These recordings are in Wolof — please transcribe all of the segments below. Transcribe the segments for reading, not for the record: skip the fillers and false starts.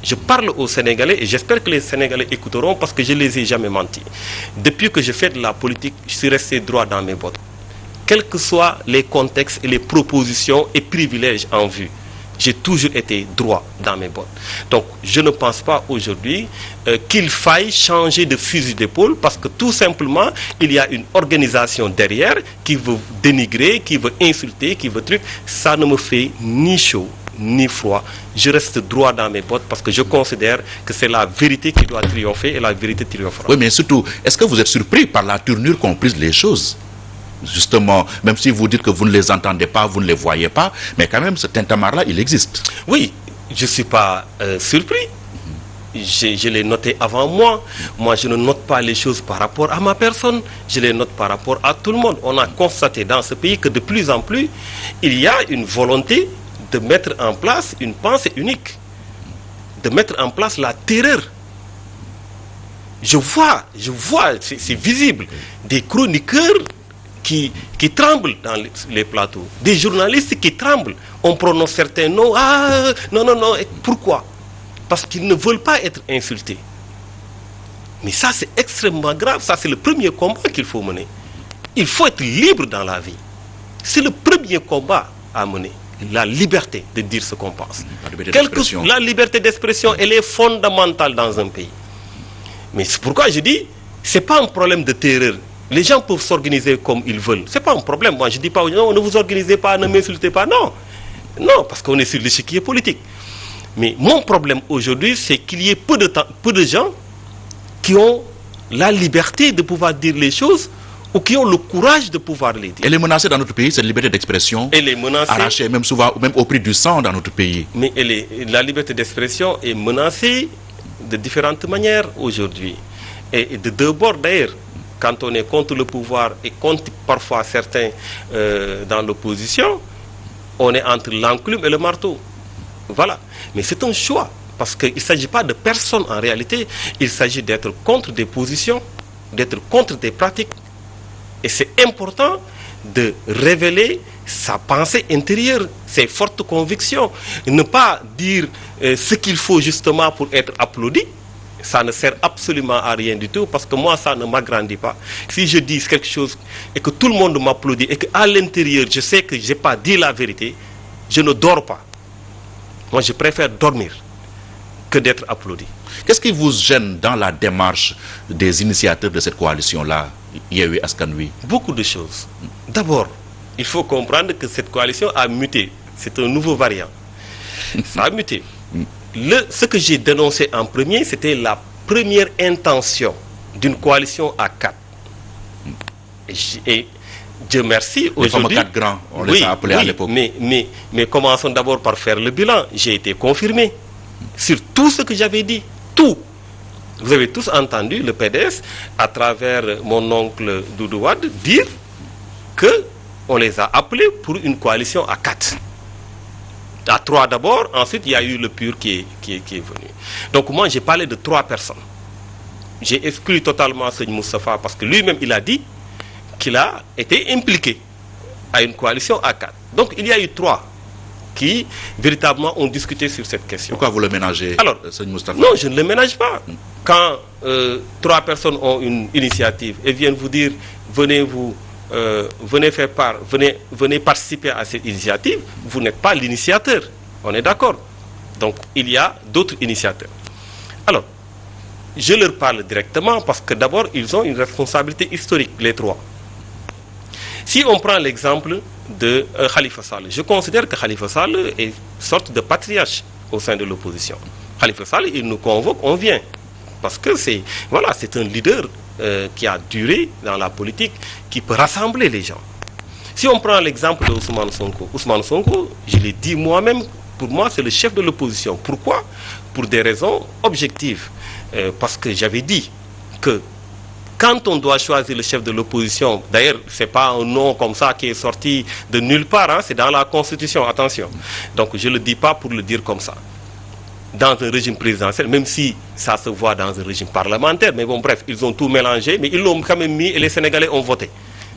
Je parle aux Sénégalais et j'espère que les Sénégalais écouteront parce que je ne les ai jamais menti. Depuis que je fais de la politique, je suis resté droit dans mes bottes. Quels que soient les contextes et les propositions et privilèges en vue, j'ai toujours été droit dans mes bottes. Donc, je ne pense pas aujourd'hui qu'il faille changer de fusil d'épaule parce que tout simplement, il y a une organisation derrière qui veut dénigrer, qui veut insulter, qui veut truc. Ça ne me fait ni chaud ni froid. Je reste droit dans mes bottes parce que je considère que c'est la vérité qui doit triompher et la vérité triomphera. Oui, mais surtout, est-ce que vous êtes surpris par la tournure qu'ont prise les choses? Justement, même si vous dites que vous ne les entendez pas, vous ne les voyez pas, mais quand même, ce tintamarre-là, il existe. Oui, je ne suis pas surpris. Je l'ai noté avant moi. Moi, je ne note pas les choses par rapport à ma personne. Je les note par rapport à tout le monde. On a constaté dans ce pays que de plus en plus, il y a une volonté de mettre en place une pensée unique, de mettre en place la terreur. Je vois, c'est visible, des chroniqueurs qui tremblent dans les plateaux, des journalistes qui tremblent. On prononce certains noms, non, et pourquoi? Parce qu'ils ne veulent pas être insultés. Mais ça, c'est extrêmement grave, ça, c'est le premier combat qu'il faut mener. Il faut être libre dans la vie. C'est le premier combat à mener. La liberté de dire ce qu'on pense. La liberté d'expression, elle est fondamentale dans un pays. Mais c'est pourquoi je dis, ce n'est pas un problème de terreur. Les gens peuvent s'organiser comme ils veulent. Ce n'est pas un problème. Moi, je ne dis pas, non, ne vous organisez pas, ne m'insultez pas. Non. Non, parce qu'on est sur l'échiquier politique. Mais mon problème aujourd'hui, c'est qu'il y ait peu de gens qui ont la liberté de pouvoir dire les choses ou qui ont le courage de pouvoir les dire. Elle est menacée dans notre pays, cette liberté d'expression. Elle est menacée. Arrachée, même souvent, même au prix du sang dans notre pays. Mais la liberté d'expression est menacée de différentes manières aujourd'hui. Et de deux bords d'ailleurs. Quand on est contre le pouvoir et contre parfois certains dans l'opposition, on est entre l'enclume et le marteau. Voilà. Mais c'est un choix. Parce qu'il ne s'agit pas de personne en réalité. Il s'agit d'être contre des positions, d'être contre des pratiques. Et c'est important de révéler sa pensée intérieure, ses fortes convictions. Ne pas dire ce qu'il faut justement pour être applaudi. Ça ne sert absolument à rien du tout parce que moi, ça ne m'agrandit pas. Si je dis quelque chose et que tout le monde m'applaudit et qu'à l'intérieur, je sais que je n'ai pas dit la vérité, je ne dors pas. Moi, je préfère dormir que d'être applaudi. Qu'est-ce qui vous gêne dans la démarche des initiateurs de cette coalition-là, Yewwi Askan Wi? Beaucoup de choses. D'abord, il faut comprendre que cette coalition a muté. C'est un nouveau variant. Ça a muté. Ce que j'ai dénoncé en premier, c'était la première intention d'une coalition à 4. Et Dieu merci, aujourd'hui... Les 4 grands, on les a appelés à l'époque. Mais commençons d'abord par faire le bilan. J'ai été confirmé sur tout ce que j'avais dit. Tout. Vous avez tous entendu le PDS, à travers mon oncle Doudou Wade, dire qu'on les a appelés pour une coalition à 4. À 3 d'abord, ensuite il y a eu le PUR qui est venu. Donc moi j'ai parlé de 3 personnes. J'ai exclu totalement Seigne Moustapha parce que lui-même il a dit qu'il a été impliqué à une coalition à 4. Donc il y a eu 3 qui véritablement ont discuté sur cette question. Pourquoi vous le ménagez? Alors, Seigne Moustapha? Non, je ne le ménage pas. Quand 3 personnes ont une initiative et viennent vous dire venez participer à cette initiative, vous n'êtes pas l'initiateur. On est d'accord. Donc, il y a d'autres initiateurs. Alors, je leur parle directement parce que d'abord, ils ont une responsabilité historique, les 3. Si on prend l'exemple de Khalifa Sall, je considère que Khalifa Sall est une sorte de patriarche au sein de l'opposition. Khalifa Sall, il nous convoque, on vient. Parce que c'est un leader qui a duré dans la politique, qui peut rassembler les gens. Si on prend l'exemple de Ousmane Sonko, je l'ai dit moi-même, pour moi c'est le chef de l'opposition. Pourquoi? Pour des raisons objectives. Parce que j'avais dit que quand on doit choisir le chef de l'opposition, d'ailleurs ce n'est pas un nom comme ça qui est sorti de nulle part, hein, c'est dans la Constitution, attention. Donc je ne le dis pas pour le dire comme ça. Dans un régime présidentiel, même si ça se voit dans un régime parlementaire, mais bon bref, ils ont tout mélangé, mais ils l'ont quand même mis et les Sénégalais ont voté.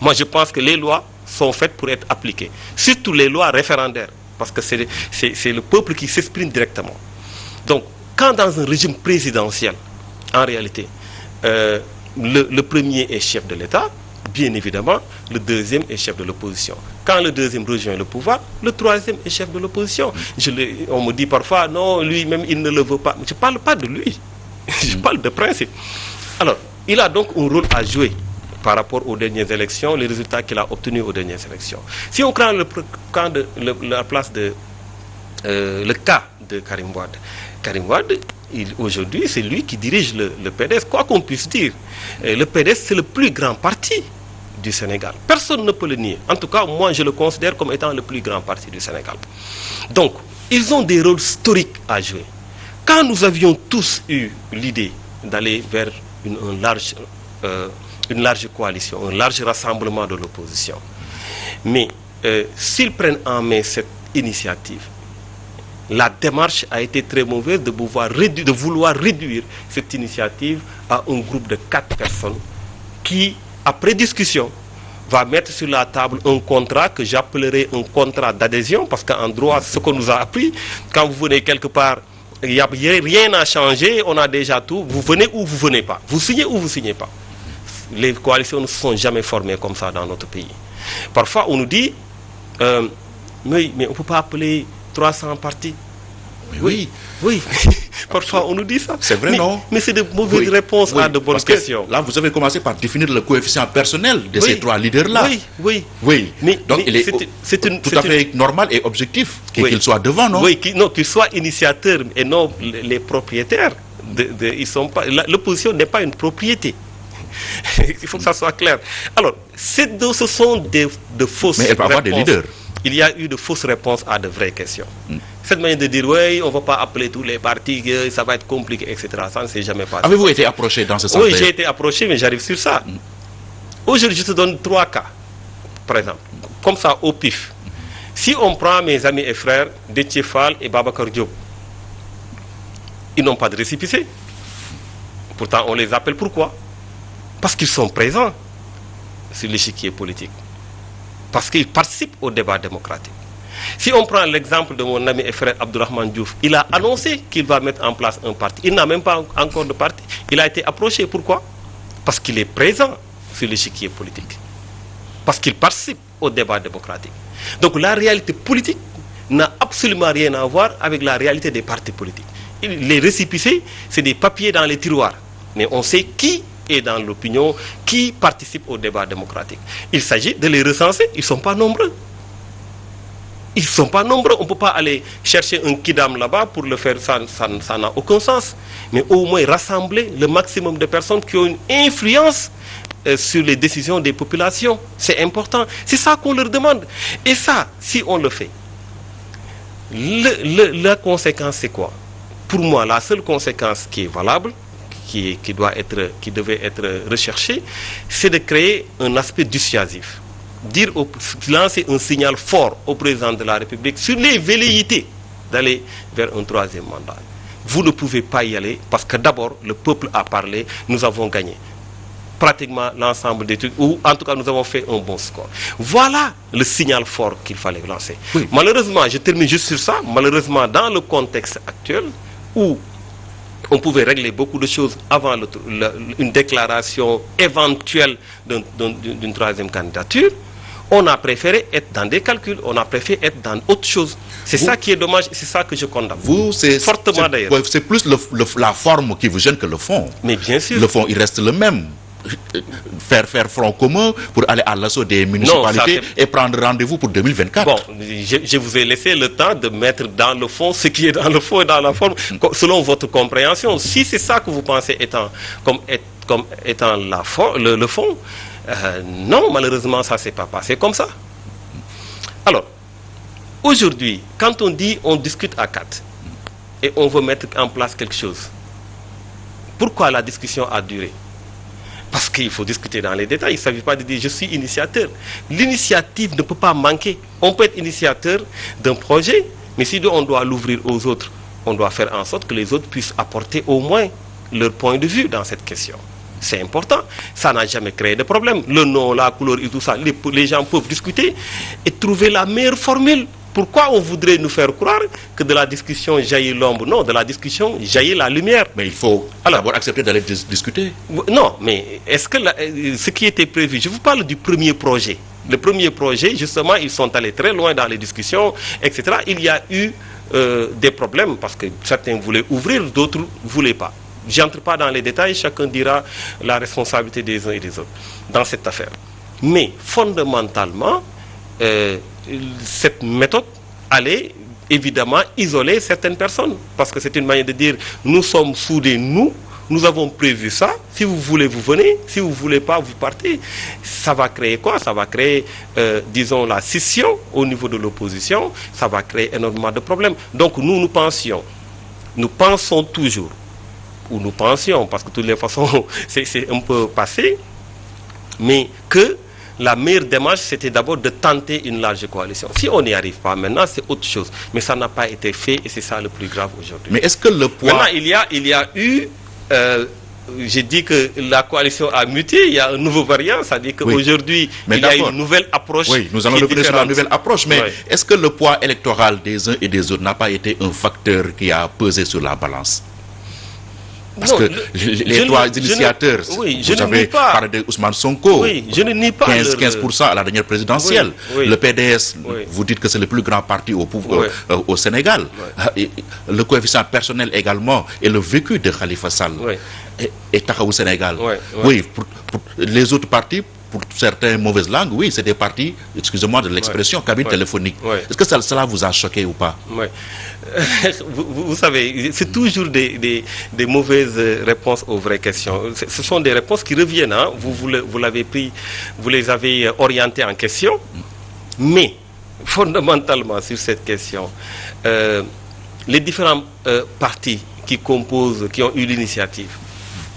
Moi je pense que les lois sont faites pour être appliquées, surtout les lois référendaires, parce que c'est le peuple qui s'exprime directement. Donc quand dans un régime présidentiel, en réalité, le premier est chef de l'État, bien évidemment, le deuxième est chef de l'opposition. Quand le deuxième rejoint le pouvoir, le troisième est chef de l'opposition. On me dit parfois, non, lui-même, il ne le veut pas. Je ne parle pas de lui. Je parle de principe. Alors, il a donc un rôle à jouer par rapport aux dernières élections, les résultats qu'il a obtenus aux dernières élections. Si on prend le cas de Karim Wade, aujourd'hui, c'est lui qui dirige le PDS, quoi qu'on puisse dire. Le PDS, c'est le plus grand parti du Sénégal. Personne ne peut le nier. En tout cas, moi, je le considère comme étant le plus grand parti du Sénégal. Donc, ils ont des rôles historiques à jouer. Quand nous avions tous eu l'idée d'aller vers une large coalition, un large rassemblement de l'opposition, mais s'ils prennent en main cette initiative, la démarche a été très mauvaise de vouloir réduire cette initiative à un groupe de 4 personnes qui, après discussion, va mettre sur la table un contrat que j'appellerai un contrat d'adhésion, parce qu'en droit, ce qu'on nous a appris, quand vous venez quelque part, il n'y a rien à changer, on a déjà tout, vous venez ou vous venez pas, vous signez ou vous signez pas. Les coalitions ne se sont jamais formées comme ça dans notre pays. Parfois, on nous dit, mais on ne peut pas appeler 300 partis. Oui. Parfois, on nous dit ça. C'est vrai, non? Mais c'est de mauvaises réponses à de bonnes questions. Là, vous avez commencé par définir le coefficient personnel de ces 3 leaders-là. Oui. Donc, il est tout à fait normal et objectif qu'ils soient devant, non? Oui, qu'ils soient initiateurs et non les propriétaires. L'opposition n'est pas une propriété. Il faut que ça soit clair. Alors, ce sont de fausses réponses. Mais elle peut avoir des leaders. Il y a eu de fausses réponses à de vraies questions. Cette manière de dire, oui, on ne va pas appeler tous les partis, ça va être compliqué, etc. Ça ne s'est jamais passé. Avez-vous été approché dans ce sens? Oui, j'ai été approché, mais j'arrive sur ça. Aujourd'hui, je te donne 3 cas, par exemple, comme ça, au pif. Si on prend mes amis et frères, Déthié Fall et Babacar Diop, ils n'ont pas de récépissé. Pourtant, on les appelle pourquoi? Parce qu'ils sont présents sur l'échiquier politique. Parce qu'ils participent au débat démocratique. Si on prend l'exemple de mon ami et frère Abdourahmane Diouf, il a annoncé qu'il va mettre en place un parti. Il n'a même pas encore de parti. Il a été approché. Pourquoi? Parce qu'il est présent sur l'échiquier politique. Parce qu'il participe au débat démocratique. Donc la réalité politique n'a absolument rien à voir avec la réalité des partis politiques. Les récépissés, c'est des papiers dans les tiroirs. Mais on sait qui est dans l'opinion, qui participe au débat démocratique. Il s'agit de les recenser. Ils ne sont pas nombreux. Ils ne sont pas nombreux. On ne peut pas aller chercher un kidam là-bas pour le faire. Ça n'a aucun sens. Mais au moins rassembler le maximum de personnes qui ont une influence sur les décisions des populations. C'est important. C'est ça qu'on leur demande. Et ça, si on le fait, la conséquence, c'est quoi? Pour moi, la seule conséquence qui est valable, qui devait être recherchée, c'est de créer un aspect dissuasif. Lancer un signal fort au président de la République sur les velléités d'aller vers un 3e mandat. Vous ne pouvez pas y aller parce que d'abord, le peuple a parlé, nous avons gagné pratiquement l'ensemble des trucs, ou en tout cas nous avons fait un bon score. Voilà le signal fort qu'il fallait lancer. Oui. Malheureusement, je termine juste sur ça, malheureusement dans le contexte actuel où on pouvait régler beaucoup de choses avant une déclaration éventuelle d'une 3e candidature, on a préféré être dans des calculs, on a préféré être dans autre chose. C'est ça qui est dommage, c'est ça que je condamne. Fortement d'ailleurs. C'est plus la forme qui vous gêne que le fond. Mais bien sûr. Le fond, il reste le même. Faire front commun pour aller à l'assaut des municipalités et prendre rendez-vous pour 2024. Bon, je vous ai laissé le temps de mettre dans le fond ce qui est dans le fond et dans la forme, selon votre compréhension. Si c'est ça que vous pensez étant le fond, non, malheureusement, ça ne s'est pas passé comme ça. Alors, aujourd'hui, quand on dit on discute à 4 et on veut mettre en place quelque chose, pourquoi la discussion a duré? Parce qu'il faut discuter dans les détails. Il ne s'agit pas de dire je suis initiateur. L'initiative ne peut pas manquer. On peut être initiateur d'un projet, mais si on doit l'ouvrir aux autres, on doit faire en sorte que les autres puissent apporter au moins leur point de vue dans cette question. C'est important. Ça n'a jamais créé de problème. Le nom, la couleur et tout ça, les gens peuvent discuter et trouver la meilleure formule Pourquoi on voudrait nous faire croire que de la discussion jaillit l'ombre? Non, de la discussion jaillit la lumière. Mais il faut d'abord accepter d'aller discuter. Non, mais est-ce que ce qui était prévu, je vous parle du premier projet. Le premier projet, justement, ils sont allés très loin dans les discussions, etc. Il y a eu des problèmes parce que certains voulaient ouvrir, d'autres ne voulaient pas. J'entre pas dans les détails, chacun dira la responsabilité des uns et des autres dans cette affaire. Mais fondamentalement, cette méthode allait évidemment isoler certaines personnes parce que c'est une manière de dire nous sommes soudés, nous avons prévu ça, si vous voulez vous venez, si vous voulez pas vous partez. Ça va créer quoi? Ça va créer disons la scission au niveau de l'opposition, ça va créer énormément de problèmes. Donc nous pensons toujours, ou nous pensions, parce que de toutes les façons c'est un peu passé, mais que la meilleure démarche, c'était d'abord de tenter une large coalition. Si on n'y arrive pas maintenant, c'est autre chose. Mais ça n'a pas été fait et c'est ça le plus grave aujourd'hui. Mais est-ce que le poids... Maintenant, il y a eu... j'ai dit que la coalition a muté, il y a un nouveau variant, c'est-à-dire qu'aujourd'hui, il y a une nouvelle approche. Oui, nous allons revenir sur la nouvelle approche, mais est-ce que le poids électoral des uns et des autres n'a pas été un facteur qui a pesé sur la balance? Parce que les trois initiateurs, vous avez parlé de Ousmane Sonko, oui, je ne nie pas 15% à la dernière présidentielle. Le PDS, vous dites que c'est le plus grand parti au pouvoir au Sénégal. Le coefficient personnel également et le vécu de Khalifa Sall et Taxawu Sénégal. Oui, pour les autres partis, pour certaines mauvaises langues, oui, c'est des partis, excusez-moi de l'expression, cabine téléphonique. Est-ce que cela vous a choqué ou pas? Vous savez, c'est toujours des mauvaises réponses aux vraies questions. Ce sont des réponses qui reviennent. Hein? Vous l'avez pris, vous les avez orientées en question. Mais, fondamentalement, sur cette question, les différents partis qui ont eu l'initiative,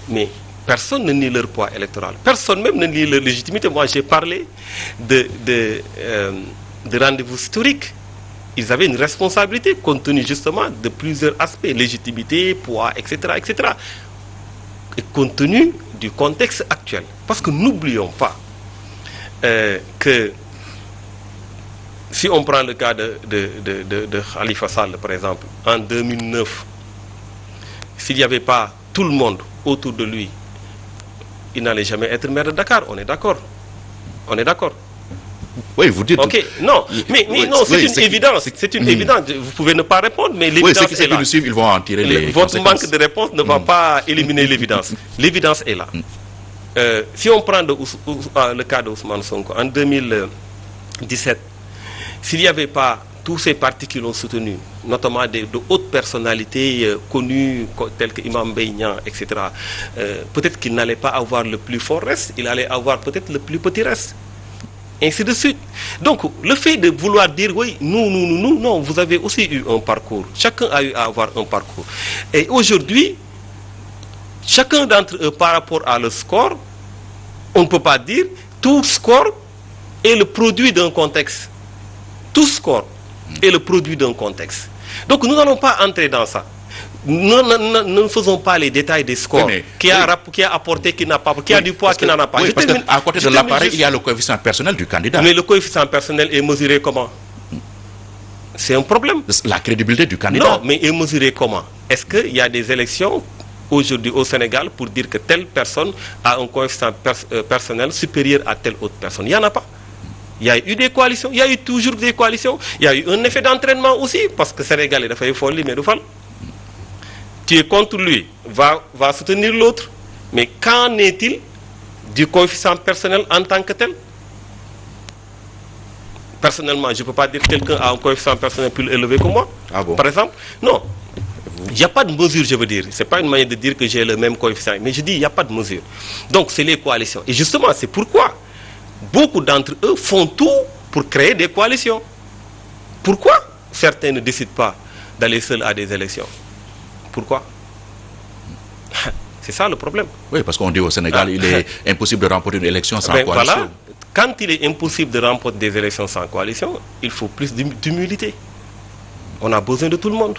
mais personne ne nie leur poids électoral. Personne même ne nie leur légitimité. Moi, j'ai parlé de rendez-vous historiques. Ils avaient une responsabilité compte tenu justement de plusieurs aspects, légitimité, poids, etc., etc. Et compte tenu du contexte actuel. Parce que n'oublions pas que si on prend le cas de Khalifa Sall, par exemple, en 2009, s'il n'y avait pas tout le monde autour de lui, il n'allait jamais être maire de Dakar, on est d'accord. On est d'accord. Oui, vous dites... Ok, non, mais non, c'est une évidence. C'est une évidence. Vous pouvez ne pas répondre, mais l'évidence est là. Ils vont en tirer les Votre manque de réponse ne va pas éliminer l'évidence. L'évidence est là. Si on prend le cas d'Ousmane Sonko, en 2017, s'il n'y avait pas tous ces partis qui l'ont soutenu, notamment de hautes personnalités connues telles que Imam Beignan, etc., peut-être qu'il n'allait pas avoir le plus fort reste, il allait avoir peut-être le plus petit reste. Ainsi de suite. Donc, le fait de vouloir dire, oui, nous, non, vous avez aussi eu un parcours. Chacun a eu à avoir un parcours. Et aujourd'hui, chacun d'entre eux, par rapport à le score, on ne peut pas dire, tout score est le produit d'un contexte. Tout score est le produit d'un contexte. Donc, nous n'allons pas entrer dans ça. Nous ne faisons pas les détails des scores. Qui a apporté, qui n'a pas, qui a du poids, qui n'en a pas. Oui, parce qu'à côté de l'appareil, il y a le coefficient personnel du candidat. Mais le coefficient personnel est mesuré comment? C'est un problème. La crédibilité du candidat. Non, mais est mesuré comment? Est-ce qu'il y a des élections aujourd'hui au Sénégal pour dire que telle personne a un coefficient personnel supérieur à telle autre personne? Il n'y en a pas. Il y a eu des coalitions, il y a eu toujours des coalitions. Il y a eu un effet d'entraînement aussi, parce que Sénégal est fait folie, mais tu es contre lui, va soutenir l'autre. Mais qu'en est-il du coefficient personnel en tant que tel? Personnellement, je ne peux pas dire que quelqu'un a un coefficient personnel plus élevé que moi, par exemple. Non, il n'y a pas de mesure, je veux dire. Ce n'est pas une manière de dire que j'ai le même coefficient. Mais je dis, il n'y a pas de mesure. Donc, c'est les coalitions. Et justement, c'est pourquoi beaucoup d'entre eux font tout pour créer des coalitions. Pourquoi certains ne décident pas d'aller seuls à des élections? Pourquoi? C'est ça le problème. Oui, parce qu'on dit au Sénégal, il est impossible de remporter une élection sans coalition. Voilà. Quand il est impossible de remporter des élections sans coalition, il faut plus d'humilité. On a besoin de tout le monde.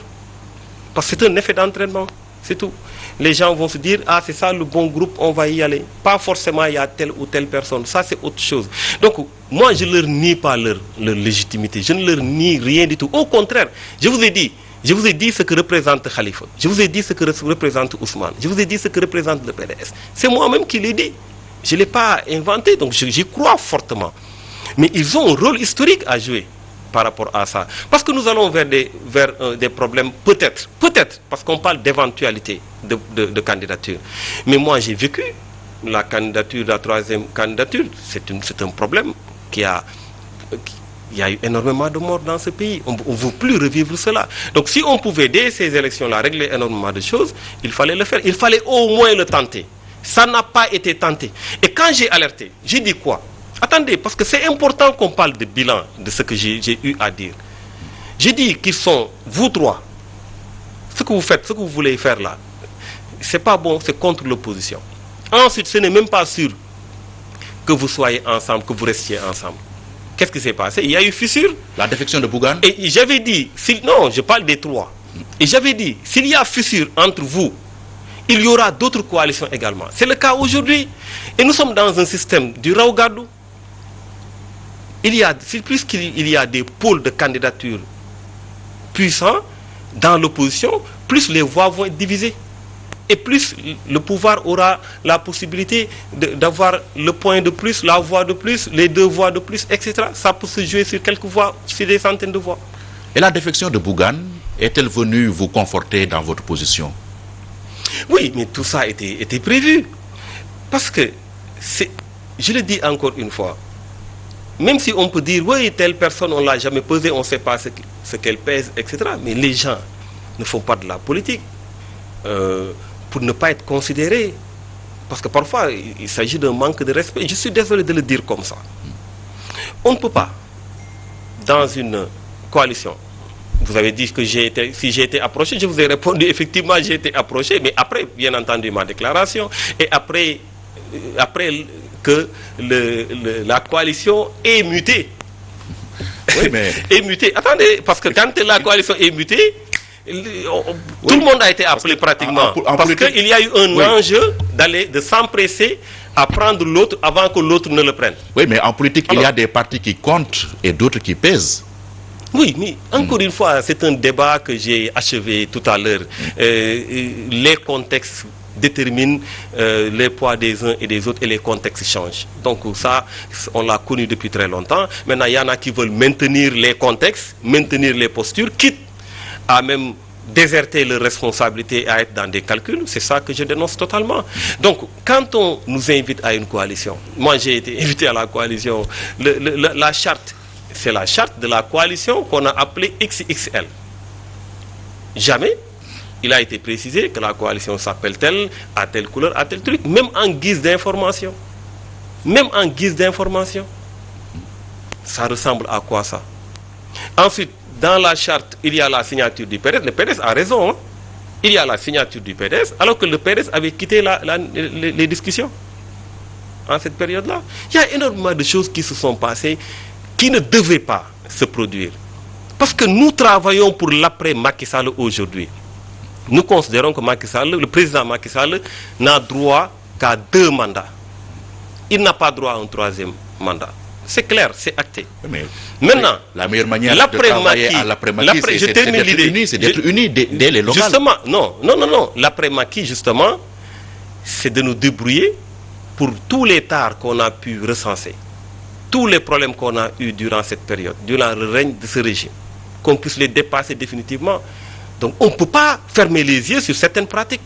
Parce que c'est un effet d'entraînement. C'est tout. Les gens vont se dire, ah, c'est ça le bon groupe, on va y aller. Pas forcément il y a telle ou telle personne. Ça, c'est autre chose. Donc, moi, je ne leur nie pas leur légitimité. Je ne leur nie rien du tout. Au contraire, je vous ai dit ce que représente Khalifa. Je vous ai dit ce que représente Ousmane. Je vous ai dit ce que représente le PDS. C'est moi-même qui l'ai dit. Je ne l'ai pas inventé, donc j'y crois fortement. Mais ils ont un rôle historique à jouer par rapport à ça. Parce que nous allons vers des problèmes, peut-être, parce qu'on parle d'éventualité de candidature. Mais moi, j'ai vécu la candidature, la troisième candidature. C'est un problème il y a eu énormément de morts dans ce pays. On ne veut plus revivre cela. Donc si on pouvait, dès ces élections-là, régler énormément de choses, il fallait le faire. Il fallait au moins le tenter. Ça n'a pas été tenté. Et quand j'ai alerté, j'ai dit quoi? Attendez, parce que c'est important qu'on parle de bilan de ce que j'ai eu à dire. J'ai dit qu'ils sont, vous trois, ce que vous faites, ce que vous voulez faire là, c'est pas bon, c'est contre l'opposition. Ensuite, ce n'est même pas sûr que vous soyez ensemble, que vous restiez ensemble. Qu'est-ce qui s'est passé? Il y a eu fissure. La défection de Bougane. Et j'avais dit, non, je parle des trois. Et j'avais dit, s'il y a fissure entre vous, il y aura d'autres coalitions également. C'est le cas aujourd'hui. Et nous sommes dans un système du Raougadou. Plus qu'il y a des pôles de candidature puissants dans l'opposition, plus les voix vont être divisées. Et plus le pouvoir aura la possibilité d'avoir le point de plus, la voix de plus, les deux voix de plus, etc. Ça peut se jouer sur quelques voix, sur des centaines de voix. Et la défection de Bougane est-elle venue vous conforter dans votre position? Oui, mais tout ça était prévu. Parce que, je le dis encore une fois, même si on peut dire, oui, telle personne, on ne l'a jamais pesée, on ne sait pas ce qu'elle pèse, etc. Mais les gens ne font pas de la politique pour ne pas être considérés. Parce que parfois, il s'agit d'un manque de respect. Je suis désolé de le dire comme ça. On ne peut pas, dans une coalition, vous avez dit que si j'ai été approché, je vous ai répondu, effectivement, j'ai été approché, mais après, bien entendu, ma déclaration, et après que la coalition est mutée. Oui, mais... est mutée. Attendez, parce que quand la coalition est mutée, tout le monde a été appelé pratiquement. Parce qu'il y a eu un enjeu de s'empresser à prendre l'autre avant que l'autre ne le prenne. Oui, mais en politique, il y a des partis qui comptent et d'autres qui pèsent. Oui, mais encore une fois, c'est un débat que j'ai achevé tout à l'heure. Les contextes déterminent les poids des uns et des autres et les contextes changent. Donc ça, on l'a connu depuis très longtemps. Maintenant, il y en a qui veulent maintenir les contextes, maintenir les postures, quitte à même déserter leurs responsabilités et à être dans des calculs. C'est ça que je dénonce totalement. Donc, quand on nous invite à une coalition, moi j'ai été invité à la coalition, la charte, c'est la charte de la coalition qu'on a appelée XXL. Jamais il a été précisé que la coalition s'appelle telle, à telle couleur, à tel truc, même en guise d'information. Même en guise d'information. Ça ressemble à quoi ça? Ensuite, dans la charte, il y a la signature du PDS. Le PDS a raison. Hein? Il y a la signature du PDS, alors que le PDS avait quitté les discussions en cette période-là. Il y a énormément de choses qui se sont passées qui ne devaient pas se produire. Parce que nous travaillons pour l'après Macky Sall aujourd'hui. Nous considérons que Macky Sall, le président Macky Sall, n'a droit qu'à 2 mandats. Il n'a pas droit à un 3e mandat. C'est clair, c'est acté. Mais maintenant, la meilleure manière de travailler à l'après-Macky, c'est d'être unis dès les locales. Justement, non. L'après-Macky, justement, c'est de nous débrouiller pour tous les tares qu'on a pu recenser, tous les problèmes qu'on a eus durant cette période, durant le règne de ce régime, qu'on puisse les dépasser définitivement. Donc on ne peut pas fermer les yeux sur certaines pratiques.